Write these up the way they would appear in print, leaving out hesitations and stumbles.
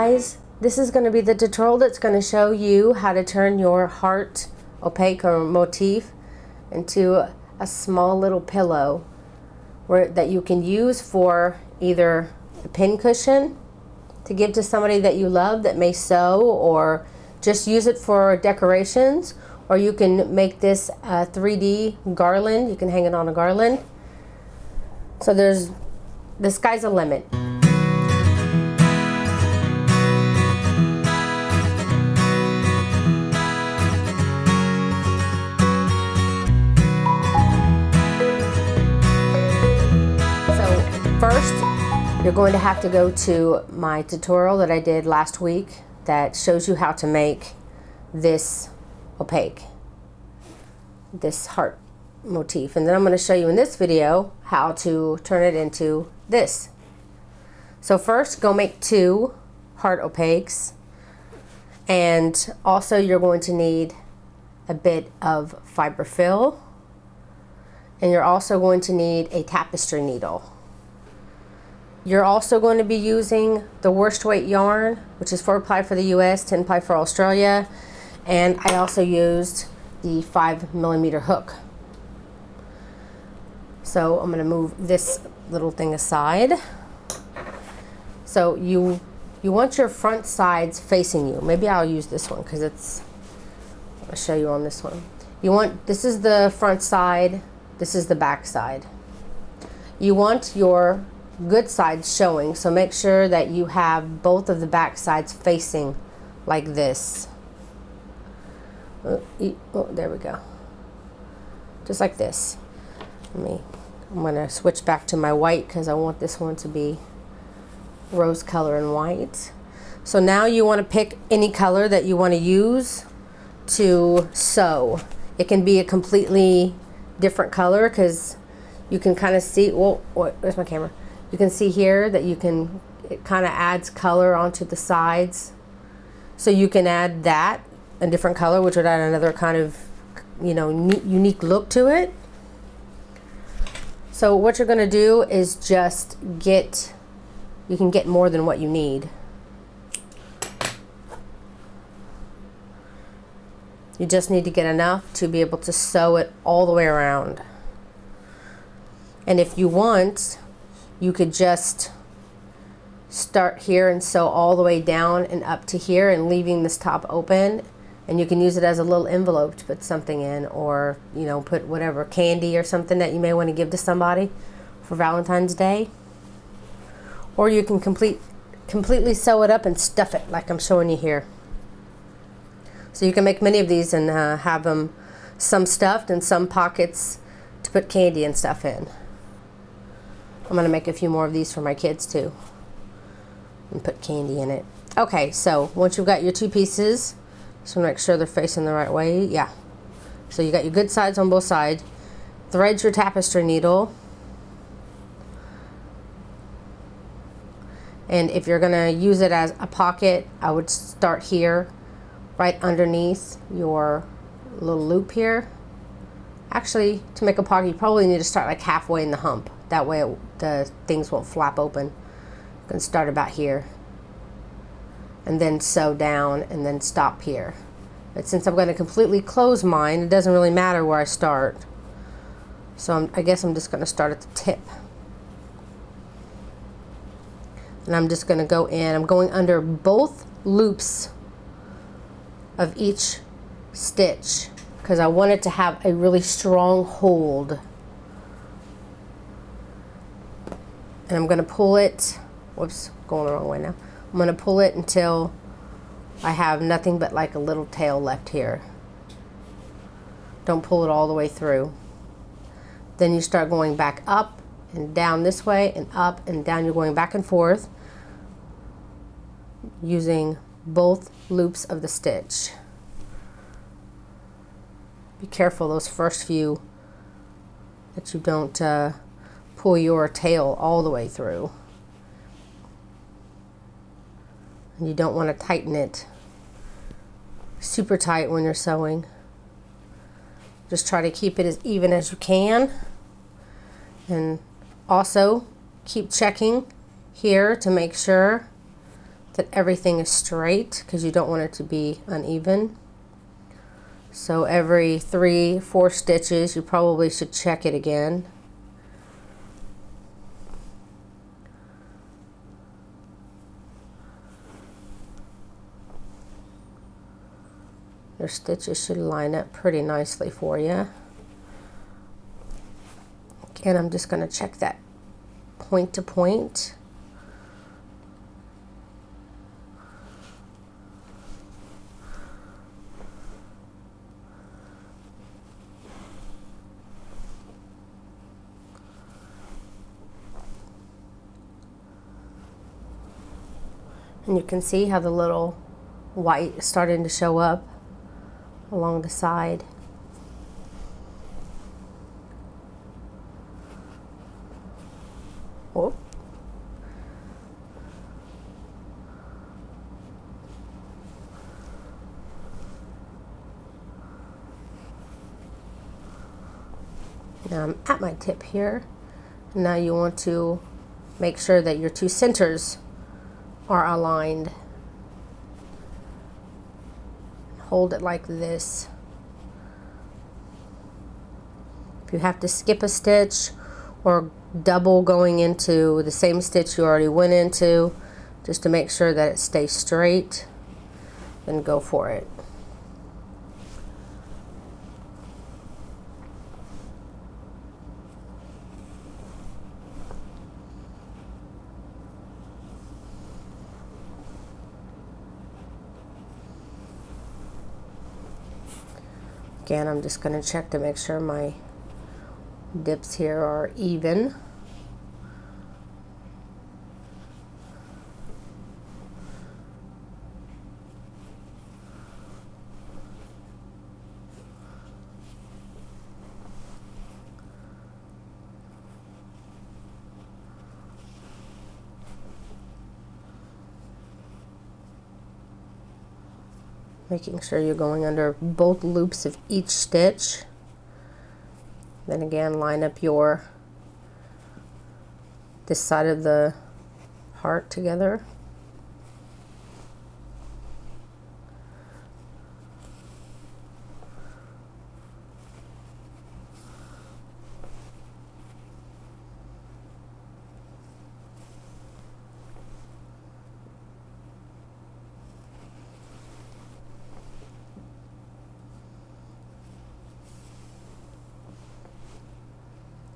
guys, this is going to be the tutorial that's going to show you how to turn your heart opaque or motif into a small little pillow that you can use for either a pin cushion to give to somebody that you love that may sew, or just use it for decorations, or you can make this a 3D garland. You can hang it on a garland. So the sky's the limit. First, you're going to have to go to my tutorial that I did last week that shows you how to make this opaque, this heart motif. And then I'm going to show you in this video how to turn it into this. So first, go make 2 heart opaques. And also you're going to need a bit of fiberfill. And you're also going to need a tapestry needle. You're also going to be using the worst weight yarn, which is 4-ply for the US, 10-ply for Australia, and I also used the 5mm hook. So I'm going to move this little thing aside. So you want your front sides facing you. Maybe I'll use this one because I'll show you on this one. This is the front side, this is the back side. You want your good sides showing, so make sure that you have both of the back sides facing like this. Oh, there we go. Just like this. I'm going to switch back to my white because I want this one to be rose color and white. So now you want to pick any color that you want to use to sew. It can be a completely different color because you can kind of see, where's my camera? You can see here that it kind of adds color onto the sides. So you can add that, a different color, which would add another kind of, unique look to it. So what you're going to do is just you can get more than what you need. You just need to get enough to be able to sew it all the way around. And if you want, you could just start here and sew all the way down and up to here and leaving this top open, and you can use it as a little envelope to put something in, or put whatever candy or something that you may want to give to somebody for Valentine's Day. Or you can completely sew it up and stuff it like I'm showing you here. So you can make many of these and have them some stuffed and some pockets to put candy and stuff in. I'm going to make a few more of these for my kids too and put candy in it. Okay, so once you've got your 2 pieces, just want to make sure they're facing the right way. Yeah. So you got your good sides on both sides. Thread your tapestry needle. And if you're going to use it as a pocket, I would start here right underneath your little loop here. Actually, to make a pocket, you probably need to start like halfway in the hump. That way the things won't flap open. You can start about here and then sew down and then stop here. But since I'm going to completely close mine, it doesn't really matter where I start. So I guess I'm just going to start at the tip. And I'm just going to go in. I'm going under both loops of each stitch because I want it to have a really strong hold. And I'm going to pull it, whoops, going the wrong way now. I'm going to pull it until I have nothing but like a little tail left here. Don't pull it all the way through. Then you start going back up and down this way and up and down. You're going back and forth using both loops of the stitch. Be careful those first few that you don't pull your tail all the way through. And you don't want to tighten it super tight when you're sewing. Just try to keep it as even as you can. And also keep checking here to make sure that everything is straight, because you don't want it to be uneven. So every 3-4 stitches you probably should check it again. Your stitches should line up pretty nicely for you. Again, I'm just going to check that point to point. And you can see how the little white is starting to show up along the side. Whoop. Now I'm at my tip here. Now you want to make sure that your two centers are aligned. Hold it like this. If you have to skip a stitch or double going into the same stitch you already went into, just to make sure that it stays straight, then go for it. Again, I'm just going to check to make sure my dips here are even. Making sure you're going under both loops of each stitch. Then again, line up this side of the heart together.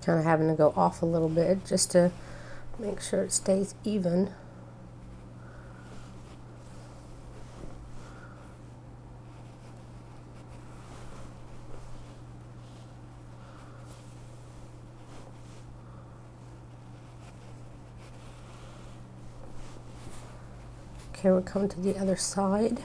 Kind of having to go off a little bit just to make sure it stays even. Okay, we'll come to the other side.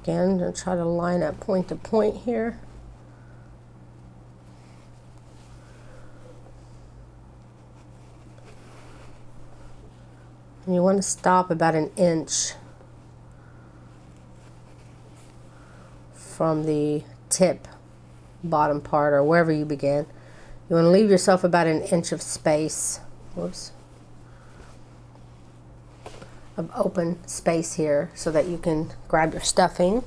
Again, I'll try to line up point to point here. And you want to stop about 1 inch from the tip bottom part, or wherever you began. You want to leave yourself about 1 inch of space. Whoops. Of open space here so that you can grab your stuffing.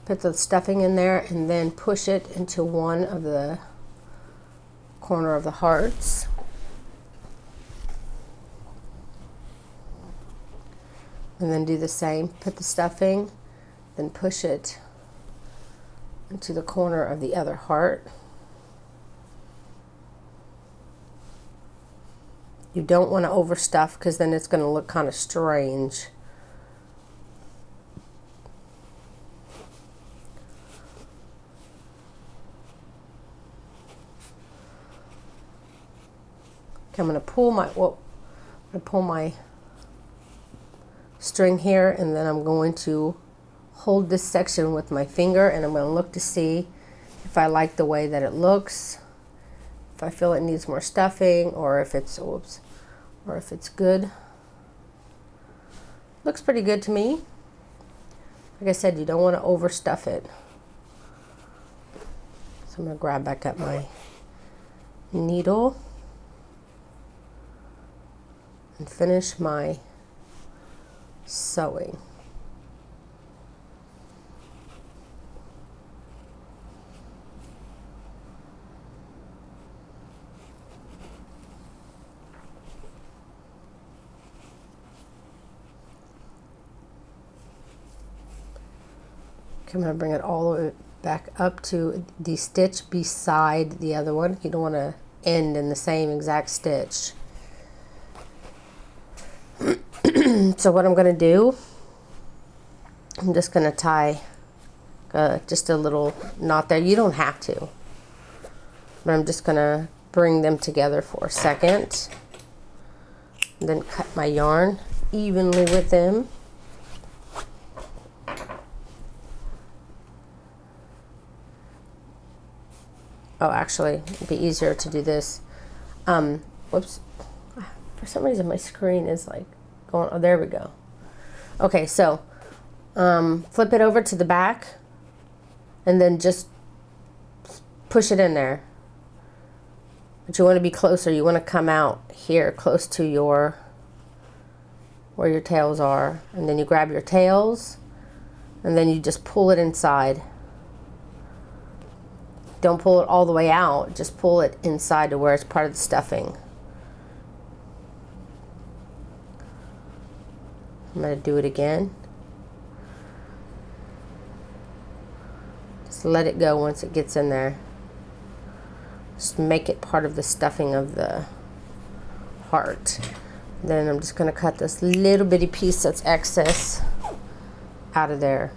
Put the stuffing in there and then push it into one of the corner of the hearts. And then do the same. Put the stuffing, then push it into the corner of the other heart. You don't want to overstuff because then it's going to look kind of strange. Okay, I'm going to pull my string here, and then I'm going to hold this section with my finger, and I'm going to look to see if I like the way that it looks, if I feel it needs more stuffing, or if it's good. Looks pretty good to me. Like I said, you don't want to overstuff it. So I'm going to grab back up my needle and finish my sewing. Okay, I'm going to bring it all the way back up to the stitch beside the other one. You don't want to end in the same exact stitch. So what I'm going to do, I'm just going to tie just a little knot there. You don't have to, but I'm just going to bring them together for a second, and then cut my yarn evenly with them. Oh, actually, it'd be easier to do this. Whoops. For some reason, my screen is like going, oh, there we go. Okay, so flip it over to the back and then just push it in there. But you want to be closer. You want to come out here close to your, where your tails are. And then you grab your tails and then you just pull it inside. Don't pull it all the way out, just pull it inside to where it's part of the stuffing. I'm going to do it again. Just let it go once it gets in there. Just make it part of the stuffing of the heart. Then I'm just going to cut this little bitty piece that's excess out of there.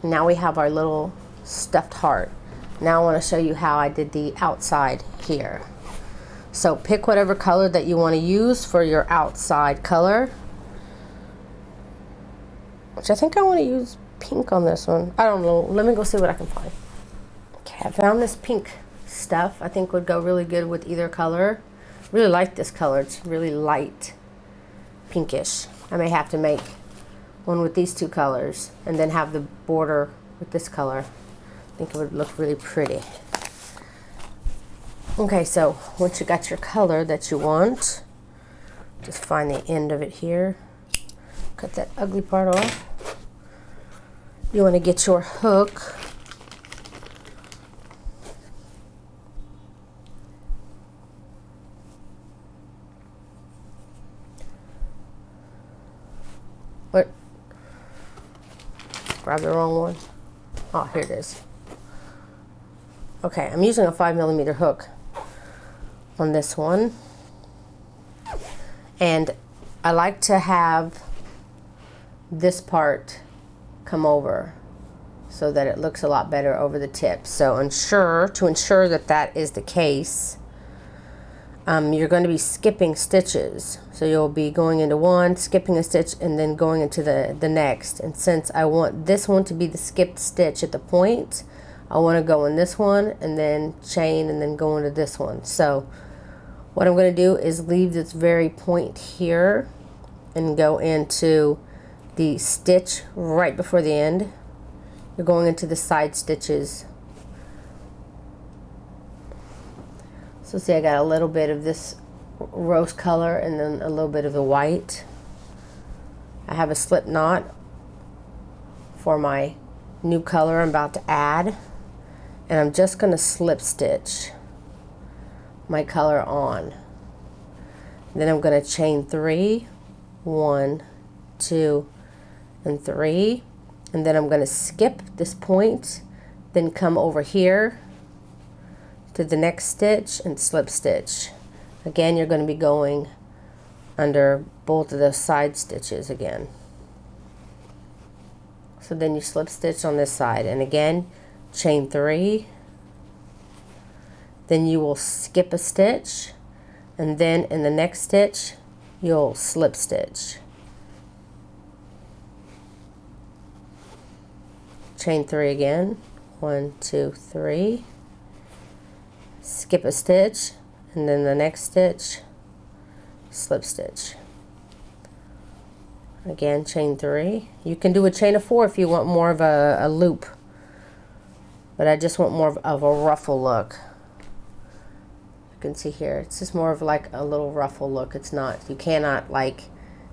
Now we have our little stuffed heart. Now I want to show you how I did the outside here. So pick whatever color that you want to use for your outside color. Which I think I want to use pink on this one. I don't know. Let me go see what I can find. Okay, I found this pink stuff. I think would go really good with either color. Really like this color. It's really light pinkish. I may have to make one with these two colors and then have the border with this color. I think it would look really pretty. Okay, so once you got your color that you want, just find the end of it here. Cut that ugly part off. You want to get your hook. What? Grab the wrong one. Oh, here it is. Okay, I'm using a 5mm hook on this one. And I like to have this part come over so that it looks a lot better over the tip. So to ensure that that is the case, you're going to be skipping stitches. So you'll be going into one, skipping a stitch, and then going into the next. And since I want this one to be the skipped stitch at the point, I want to go in this one and then chain and then go into this one. So what I'm going to do is leave this very point here and go into the stitch right before the end. You're going into the side stitches. So see, I got a little bit of this rose color and then a little bit of the white. I have a slip knot for my new color I'm about to add, and I'm just going to slip stitch my color on. Then I'm going to chain 3, 1, 2, and 3, and then I'm going to skip this point, then come over here to the next stitch and slip stitch. Again, you're going to be going under both of those side stitches again. So then you slip stitch on this side, and again chain 3, then you will skip a stitch, and then in the next stitch you'll slip stitch, chain 3 again, 1, 2, 3, skip a stitch, and then the next stitch slip stitch. Again, chain 3. You can do a chain of 4 if you want more of a loop, but I just want more of a ruffle look. You can see here, it's just more of like a little ruffle look. It's not, you cannot like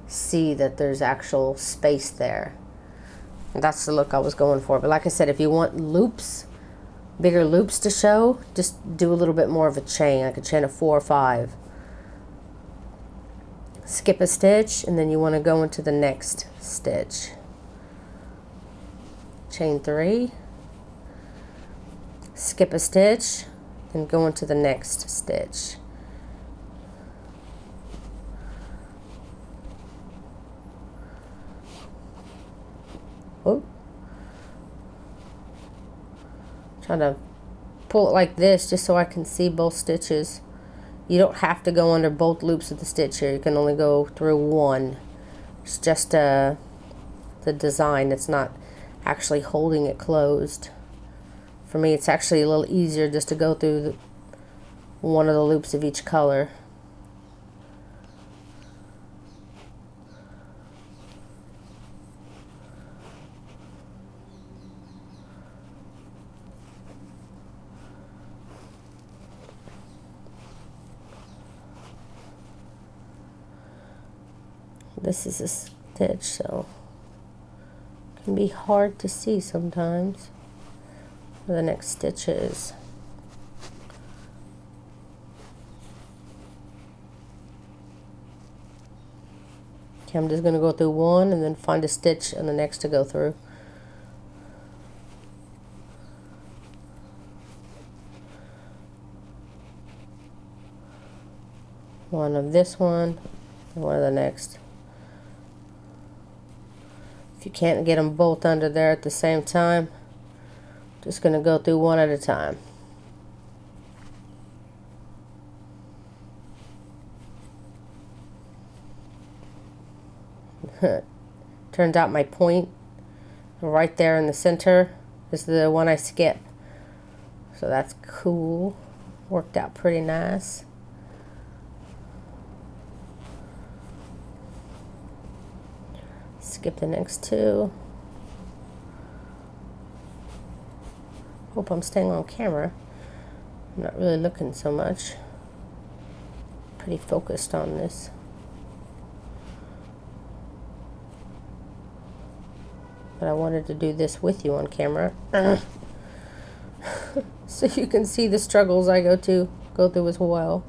see that there's actual space there. And that's the look I was going for. But like I said, if you want loops, bigger loops to show, just do a little bit more of a chain, like a chain of 4 or 5. Skip a stitch, and then you want to go into the next stitch. Chain 3, skip a stitch, and go into the next stitch. Oh. Trying to pull it like this just so I can see both stitches. You don't have to go under both loops of the stitch here. You can only go through one. It's just the design. It's not actually holding it closed. For me, it's actually a little easier just to go through one of the loops of each color. This is a stitch, so it can be hard to see sometimes where the next stitch is. Okay, I'm just going to go through one and then find a stitch and the next to go through. One of this one and one of the next. If you can't get them both under there at the same time, just going to go through one at a time. Turns out my point right there in the center is the one I skip. So that's cool. Worked out pretty nice. Skip the next two. Hope I'm staying on camera. I'm not really looking so much. Pretty focused on this. But I wanted to do this with you on camera. So you can see the struggles I go through as well.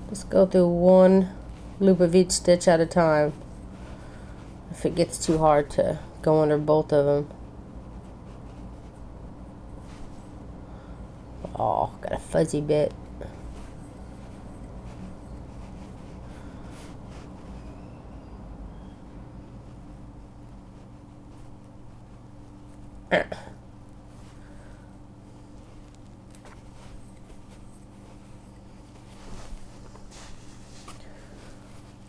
Just go through one loop of each stitch at a time. If it gets too hard to go under both of them. Oh, got a fuzzy bit.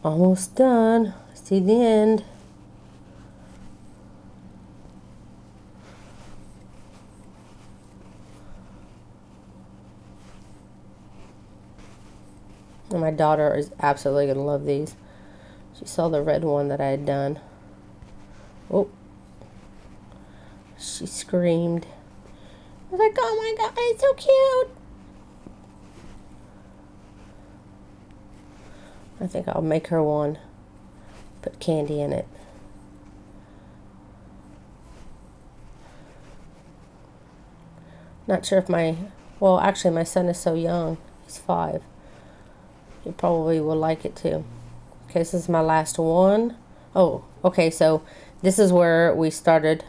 Almost done. See the end. And my daughter is absolutely going to love these. She saw the red one that I had done. Oh. She screamed. I was like, oh my god, it's so cute. I think I'll make her one. Put candy in it. Not sure if well, actually my son is so young. He's 5. He probably will like it too. Okay, this is my last one. Oh, okay, so this is where we started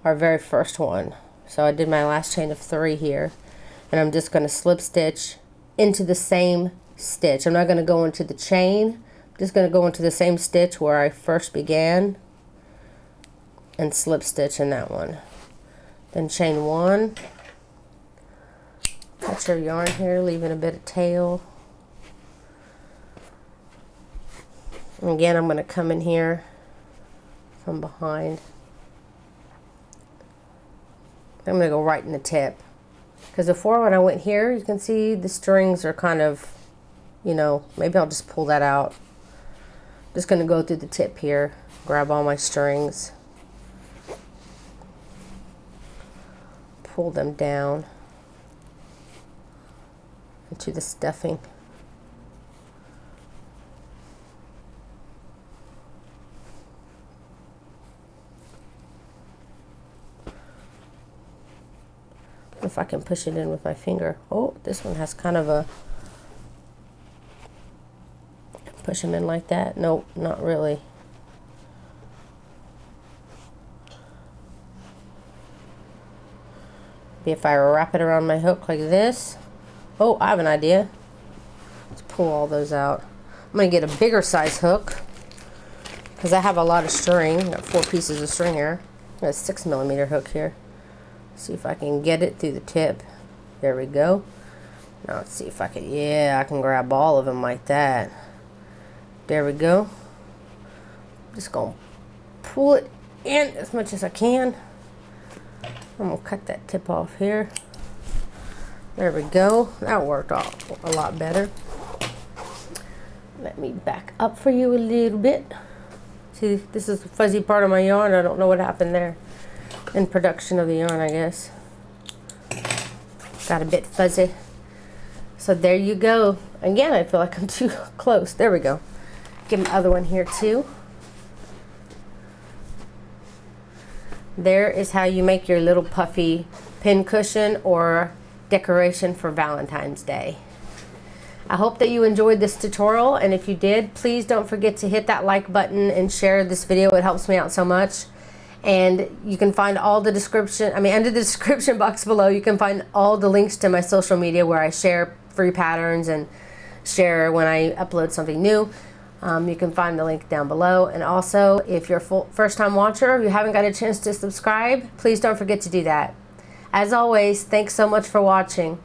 our very first one. So I did my last chain of 3 here, and I'm just going to slip stitch into the same stitch. I'm not going to go into the chain. I'm just going to go into the same stitch where I first began and slip stitch in that one. Then chain 1. Cut your yarn here, leaving a bit of tail. And again, I'm going to come in here from behind. I'm going to go right in the tip. Because before when I went here, you can see the strings are kind of, you know, maybe I'll just pull that out. Just going to go through the tip here, grab all my strings, pull them down into the stuffing. If I can push it in with my finger. Oh, this one has kind of a, push them in like that. Nope, not really. Maybe if I wrap it around my hook like this. Oh, I have an idea. Let's pull all those out. I'm gonna get a bigger size hook because I have a lot of string. I've got 4 pieces of string here. I got a 6mm hook here. See if I can get it through the tip. There we go. Now let's see if I can, yeah, I can grab all of them like that. There we go. Just gonna pull it in as much as I can. I'm gonna cut that tip off here. There we go. That worked out a lot better. Let me back up for you a little bit. See, this is the fuzzy part of my yarn. I don't know what happened there in production of the yarn, I guess. Got a bit fuzzy. So there you go. Again, I feel like I'm too close. There we go. Give me the other one here too. There is how you make your little puffy pin cushion or decoration for Valentine's Day. I hope that you enjoyed this tutorial, and if you did, please don't forget to hit that like button and share this video. It helps me out so much. And you can find all the description, under the description box below, you can find all the links to my social media where I share free patterns and share when I upload something new. You can find the link down below. And also, if you're a first-time watcher, you haven't got a chance to subscribe, please don't forget to do that. As always, thanks so much for watching.